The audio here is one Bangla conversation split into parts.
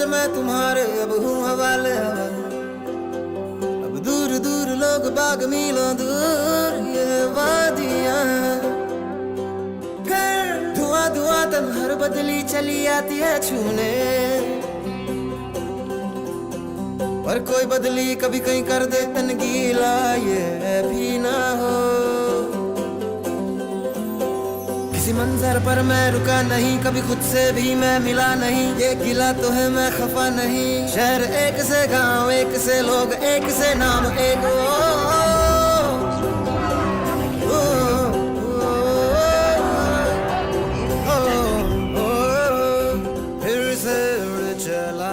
सच मैं तुम्हारे अब हूँ हवाले हवाले। अब दूर दूर लोग बाग मीलों दूर ये वादियाँ, धुआं धुआं तन हर बदली चली आती है छूने, पर कोई बदली कभी कहीं कर दे तन गीला ये भी ना हो। किसी मंजर पर मैं रुका नहीं, कभी खुद से भी मैं मिला नहीं, ये गिला तो है मैं खफा नहीं। शहर एक से गांव एक से लोग एक से नाम एक फिर से उड़ चला।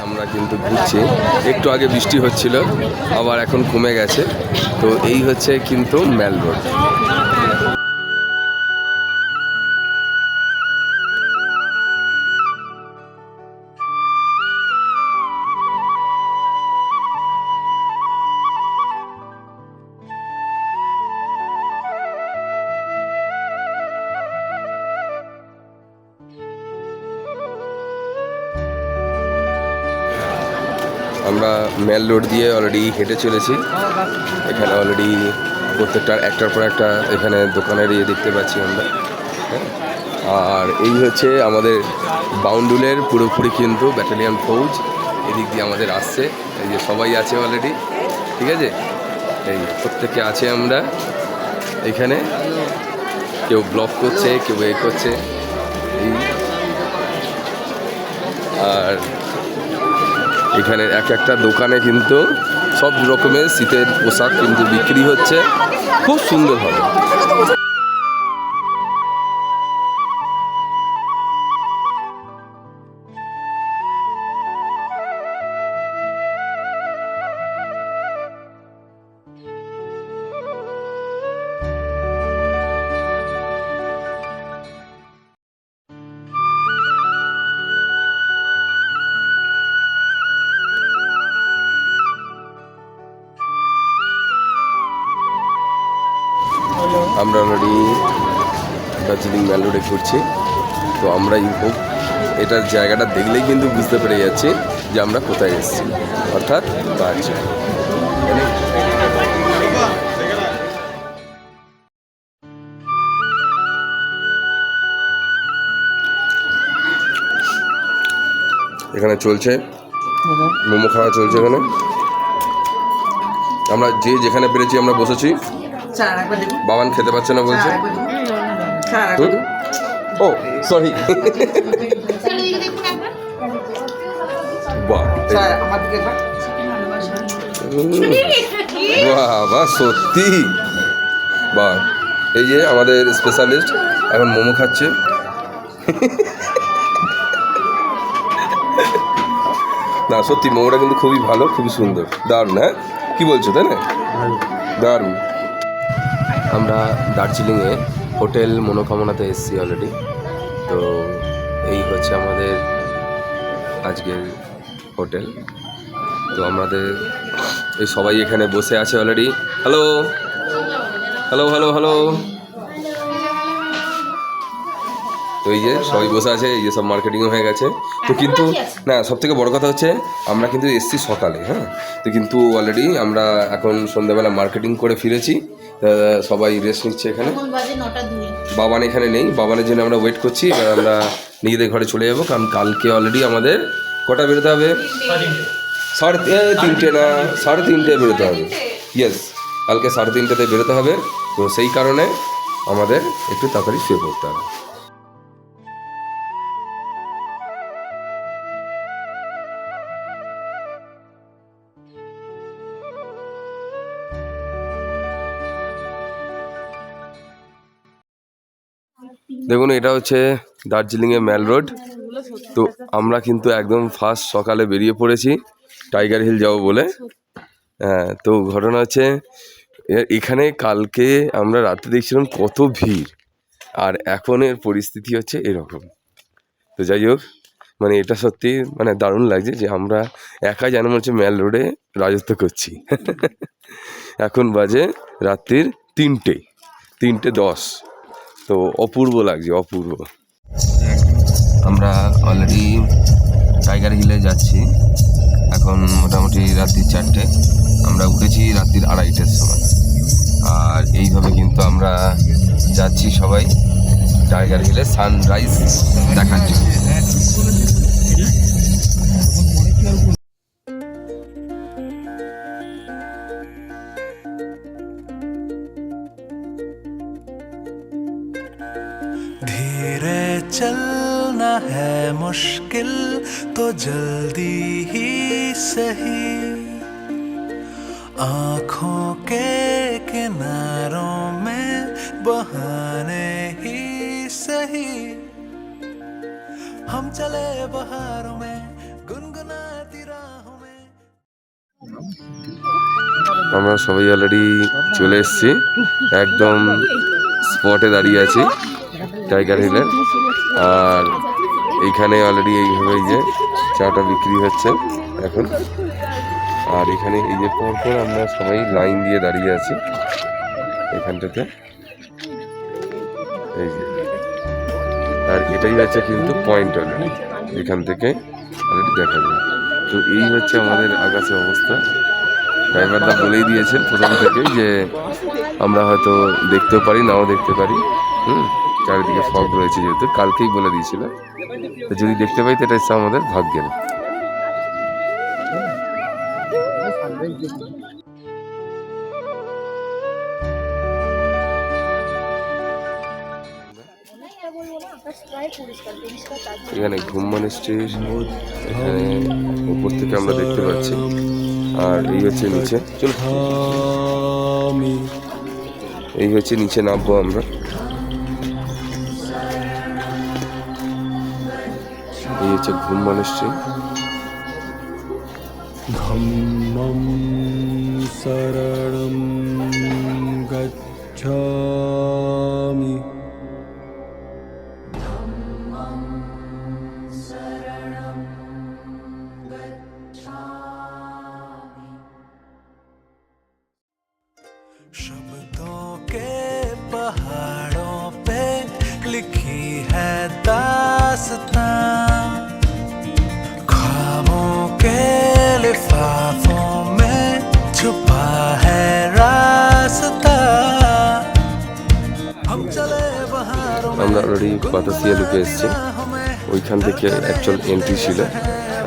আমরা কিন্তু ঘুরছি, একটু আগে বৃষ্টি হচ্ছিল, আবার এখন কমে গেছে। তো এই হচ্ছে কিন্তু মেল রোড। আমরা মেল রোড দিয়ে অলরেডি হেঁটে চলেছি। এখানে অলরেডি প্রত্যেকটা একটার পর একটা এখানে দোকানের ইয়ে দেখতে পাচ্ছি আমরা, হ্যাঁ। আর এই হচ্ছে আমাদের বাউন্ডুলের পুরোপুরি কিন্তু ব্যাটালিয়ান ফৌজ এদিক দিয়ে আমাদের আসছে। এই যে সবাই আছে অলরেডি, ঠিক আছে, এই প্রত্যেকে আছে আমরা এখানে, কেউ ব্লক করছে, কেউ এ করছে এই। আর এখানে এক একটা দোকানে কিন্তু সব রকমের শীতের পোশাক কিন্তু বিক্রি হচ্ছে, খুব সুন্দর হবে। আমরা অলরেডি দার্জিলিং মেল রোডে ঘুরছি। তো আমরা এটার জায়গাটা দেখলেই কিন্তু বুঝতে পেরে যাচ্ছি যে আমরা কোথায় এসেছি, অর্থাৎ দার্জিলিং। এখানে চলছে মোমো খাওয়া চলছে। এখানে আমরা যে যেখানে পেরেছি আমরা বসেছি। বাবান খেতে পারছে না বলছে। ও সরি, বাহ বাহ সত্যি বাহ। এই যে আমাদের স্পেশালিস্ট এখন মোমো খাচ্ছে। না সত্যি মোমোটা কিন্তু খুবই ভালো, খুবই সুন্দর, দারুণ। হ্যাঁ কি বলছো, তাই না? দারুণ। আমরা দার্জিলিংয়ে হোটেল মনোকামনাতে এসেছি অলরেডি। তো এই হচ্ছে আমাদের আজকের হোটেল। তো আমাদের এই সবাই এখানে বসে আছে already. Hello hello hello hello. তো এই যে সবাই বসে আছে, এই যে সব মার্কেটিংও হয়ে গেছে। তো কিন্তু না, সব থেকে বড় কথা হচ্ছে আমরা কিন্তু এসছি সকালে। হ্যাঁ, তো কিন্তু অলরেডি আমরা এখন সন্ধ্যাবেলা মার্কেটিং করে ফিরেছি। সবাই রেস্ট নিচ্ছে এখানে। বাবান এখানে নেই, বাবানের জন্য আমরা ওয়েট করছি। এবার আমরা নিজেদের ঘরে চলে যাবো, কারণ কালকে অলরেডি আমাদের কটা বেরোতে হবে? 3:30 না 3:30 বেরোতে হবে। ইয়েস, কালকে 3:30 বেরোতে হবে। তো সেই কারণে আমাদের একটু তাড়াতাড়ি শুয়ে পড়তে হবে। দেখুন, এটা হচ্ছে দার্জিলিংয়ের মেল রোড। তো আমরা কিন্তু একদম ফার্স্ট সকালে বেরিয়ে পড়েছি টাইগার হিল যাবো বলে। হ্যাঁ, তো ঘটনা হচ্ছে এখানে কালকে আমরা রাতে দেখছিলাম কত ভিড়, আর এখনের পরিস্থিতি হচ্ছে এরকম। তো যাই হোক, মানে এটা সত্যি মানে দারুণ লাগছে যে আমরা একাই যেন মনে হচ্ছে মেল রোডে রাজত্ব করছি। এখন বাজে রাত্রির 3:10। তো অপূর্ব লাগছে, অপূর্ব। আমরা অলরেডি টাইগার হিলে যাচ্ছি। এখন মোটামুটি রাত্রি 4টে, আমরা উঠেছি রাত্রির 2:30টার সময়। আর এইভাবে কিন্তু আমরা যাচ্ছি সবাই টাইগার হিলে সানরাইজ দেখার জন্য। धीरे चलना है मुश्किल तो जल्दी ही सही, आँखों के किनारों में बहाने ही सही, हम चले बहारों में गुनगुनाती राहों में। আমরা সবাই অলরেডি চলে এসেছি, একদম স্পটে দাঁড়িয়ে আছি টাইগার হিলে। আর এইখানে অলরেডি এইভাবে এই যে চাটা বিক্রি হচ্ছে এখন। আর এখানে এই যে পরপর আমরা সবাই লাইন দিয়ে দাঁড়িয়ে আছি এখানটাতে, এই যে। আর এটাই হচ্ছে কিন্তু পয়েন্ট অলরেডি, এখান থেকে অলরেডি দেখা যায়। তো এই হচ্ছে আমাদের আকাশের অবস্থা। ড্রাইভারদা বলেই দিয়েছেন প্রথম থেকেই যে আমরা হয়তো দেখতেও পারি, নাও দেখতে পারি। চারিদিকে ফগ রয়েছে, যেহেতু কালকেই বলে দিয়েছিল, তো যদি দেখতে পাই তো এটা হচ্ছে আমাদের ভাগ্যের। এখানে ঘুম মনেস্ট্রি এখানে উপর থেকে আমরা দেখতে পাচ্ছি, আর এই হচ্ছে নিচে। চলো, এই হচ্ছে নিচে নামবো আমরা। এই হচ্ছে ঘুম মনেস্ট্রি। ধম্মং শরণং গচ্ছামি। शब्दों के पहाड़ों पे लिखी है दास्तां, ख्वाबों के लिफाफों में छुपा है रास्ता। हम चले बहारों में আমরা অলরেডি বাতাসিয়া লুকে এসেছি। ওইখান থেকে অ্যাকচুয়াল এন্ট্রি ছিল,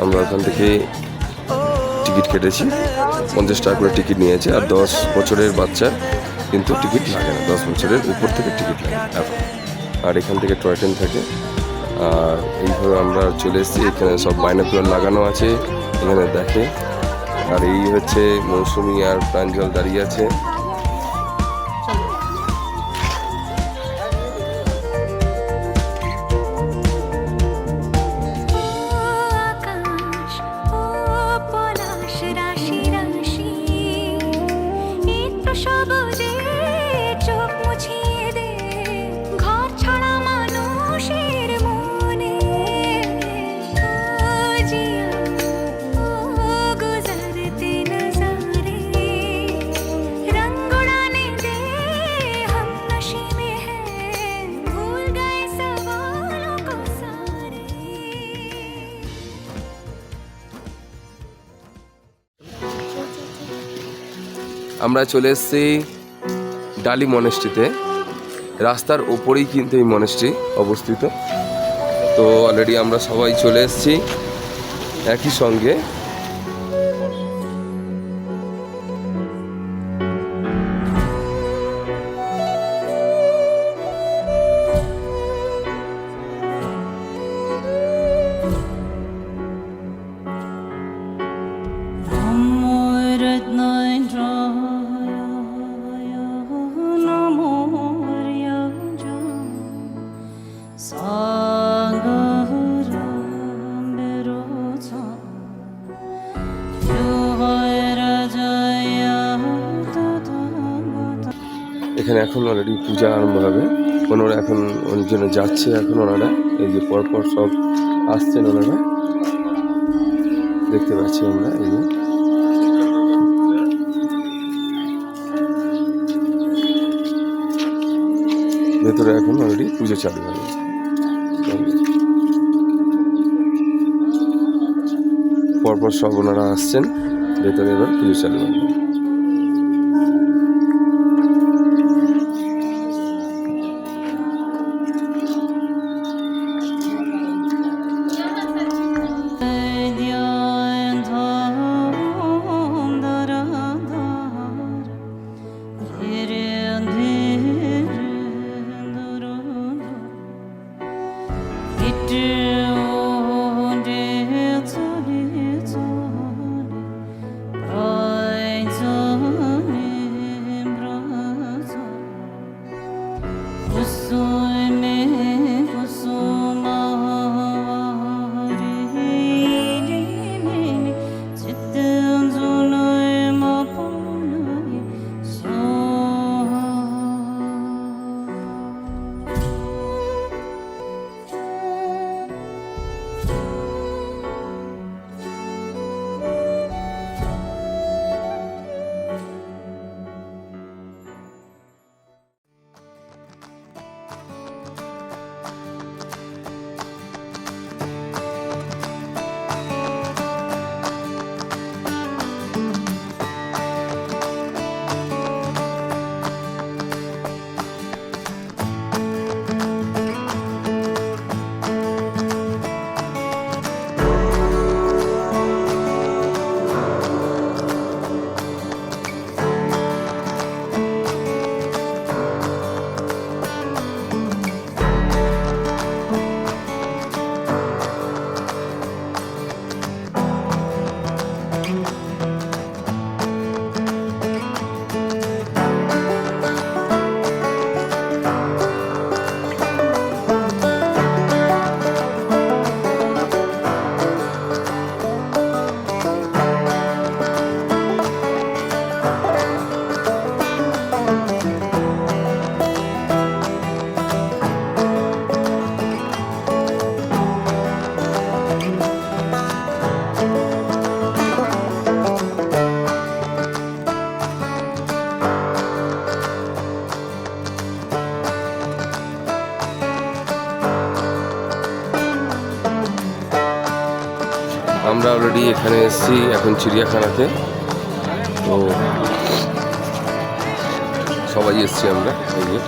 আমরা ওখান থেকে টিকিট কেটেছি। 50 টাকা করে টিকিট নিয়েছে, আর 10 বছরের বাচ্চার কিন্তু টিকিট লাগে না, 10 বছরের উপর থেকে টিকিট লাগে এখন। আর এখান থেকে টয় ট্রেন থাকে। আর এইভাবে আমরা চলে এসেছি, এখানে সব বাইনোকুলার লাগানো আছে, এখানে দেখে। আর এই হচ্ছে মৌসুমি আর প্রাঞ্জল দাঁড়িয়ে আছে। আকাশ ও পলাশ রাশি রাশি, একটু সবুজে চোখ মুছিয়ে দে ঘর ছাড়া মানুষের মনে। ও জিয়া ও গুজরতে নজারে, रंग उड़ाने दे हम नशे में हैं, भूल गए सवालों को सारे। আমরা চলে এসেছি ডালি মনেস্ট্রিতে। রাস্তার ওপরেই কিন্তু এই মনেস্ট্রি অবস্থিত। তো অলরেডি আমরা সবাই চলে এসেছি একই সঙ্গে। এখানে এখন অলরেডি পূজা আরম্ভ হবে। ওনারা এখন ওর জন্য যাচ্ছে, এখন ওনারা এই যে পরপর সব আসছেন, ওনারা দেখতে পাচ্ছি আমরা। এই যে ভেতরে এখন অলরেডি পুজো চালু হবে। পরপর সব ওনারা আসছেন ভেতরে, এবার পুজো চালু হবে। আমরা অলরেডি এখানে এসেছি এখন চিড়িয়াখানাতে। তো সবাই এসেছি আমরা, এই যে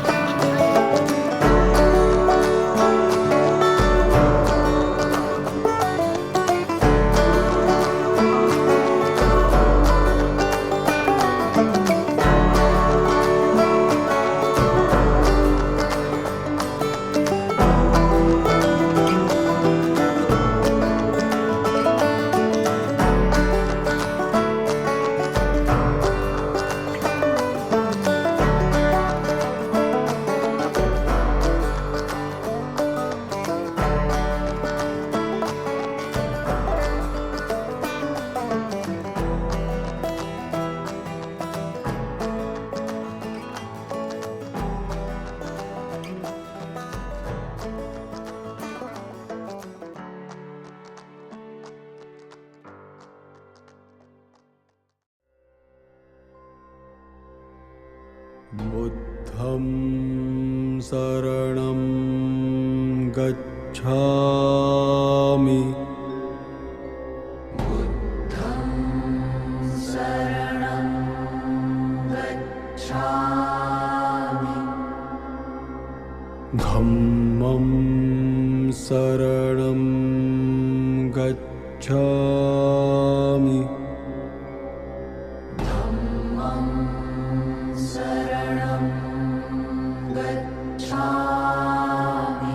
बुद्धं शरणं गच्छामि धम्मं शरणं गच्छामि बुद्धं शरणं गच्छामि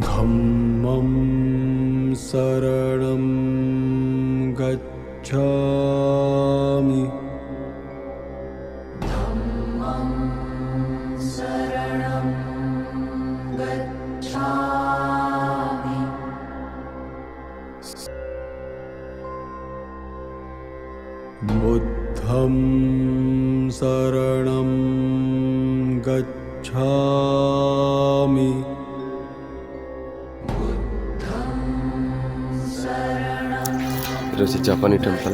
धम्मं शरणं गच्छामि बुद्धं शरणं गच्छामि এটা হচ্ছে জাপানি টেম্পল,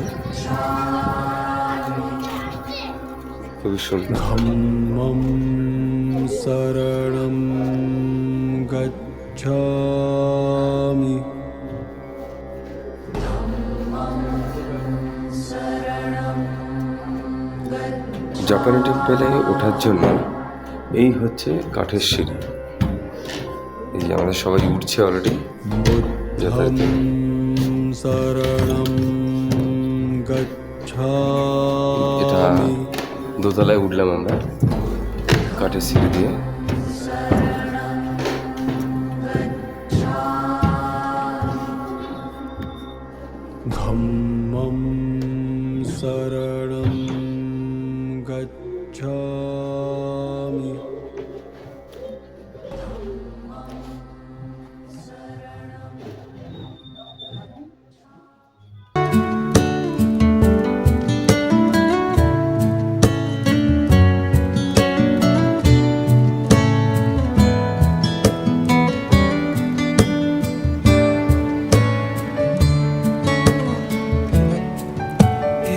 খুবই সুন্দর। धम्मं शरणं गच्छामि জাপানি টেম্পলে ওঠার জন্য এই হচ্ছে কাঠের সিঁড়ি। এই যে আমাদের সবাই উঠছে অলরেডি। बुद्धं शरणं এটা गच्छामि দোতলায় উঠলাম আমরা কাঠের সিঁড়ি দিয়ে। धम्मं शरणं गच्छामि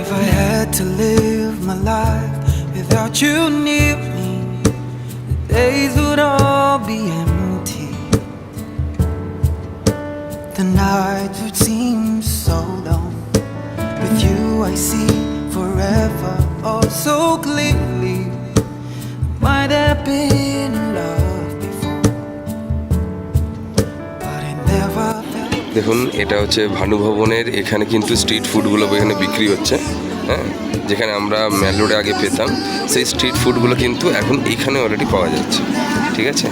If I had to live my life without you near me, the days would all be empty. The nights would seem so long. With you I see forever oh so clearly. Might have been in love before, but it never felt. দেখুন এটা হচ্ছে ভানু ভবনের, এখানে কিন্তু স্ট্রিট ফুডগুলো এখানে বিক্রি হচ্ছে। হ্যাঁ, যেখানে আমরা মেল রোডে আগে পেতাম সেই স্ট্রিট ফুডগুলো কিন্তু এখন এইখানে অলরেডি পাওয়া যাচ্ছে। ঠিক আছে,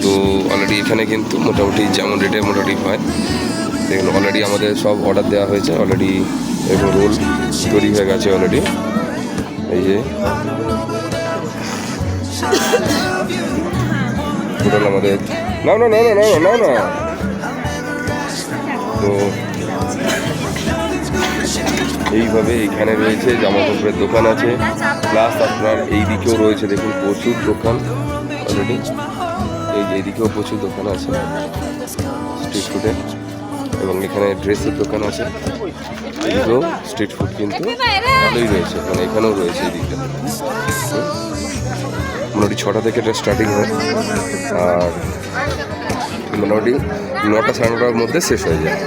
তো অলরেডি এখানে কিন্তু মোটামুটি যেমন রেটে মোটামুটি হয়। দেখুন অলরেডি আমাদের সব অর্ডার দেওয়া হয়েছে, অলরেডি এবং রোল তৈরি হয়ে গেছে অলরেডি। এই যে টোটাল আমাদের না না না না না না না তো এইভাবে এখানে রয়েছে জামা কাপড়ের দোকান আছে, প্লাস আপনার এই দিকেও রয়েছে দেখুন প্রচুর দোকান। অলরেডি। এই যে এদিকেও প্রচুর দোকান আছে স্ট্রিট ফুডের, এবং এখানে ড্রেসের দোকান আছে। এদিকেও স্ট্রিট ফুড কিন্তু ভালোই রয়েছে, মানে এখানেও রয়েছে এই দিকটা। মোটামুটি 6টা থেকে এটা স্টার্টিং হয়, আর মোটামুটি 9টা 9:30টার মধ্যে শেষ হয়ে যায়।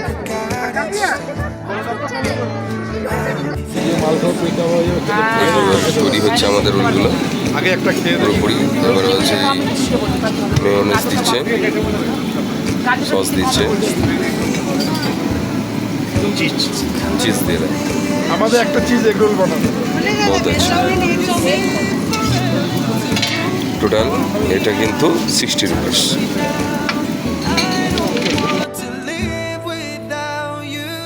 তৈরি হচ্ছে আমাদের রোলগুলো আগে একটা খেয়ে পুরোপুরি। এবারে হচ্ছে মেয়োনেজ দিচ্ছে, সস দিচ্ছে, চিজ দিয়ে দেয়। আমাদের একটা চিজ এগ রোল বানানো। বহুত আছে। টোটাল এটা কিন্তু 60 rupees. to live without you.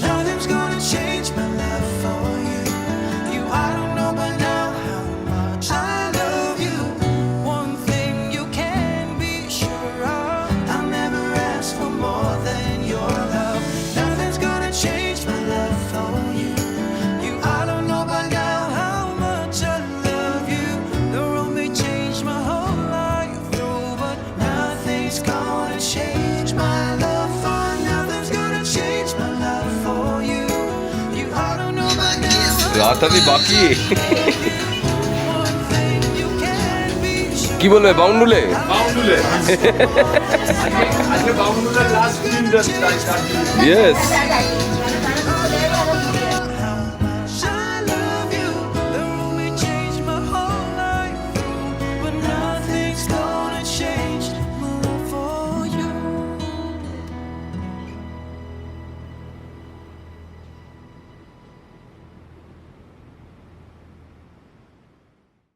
Nothing's gonna change my love for you. I don't know by now how much I love you. One thing you can be sure of, I'll never ask for more than your love. Nothing's gonna change my love for you. I don't know by now how much I love you. The road may change my whole life through, but nothing's gonna change my love for. Nothing's gonna change my love for you. I don't know by now. রাত আমি বাকি One thing you can be sure. কি বলবে বাউন্ডুলে? বাউন্ডুলে আজকে বাউন্ডুলের লাস্ট দিন ইয়েস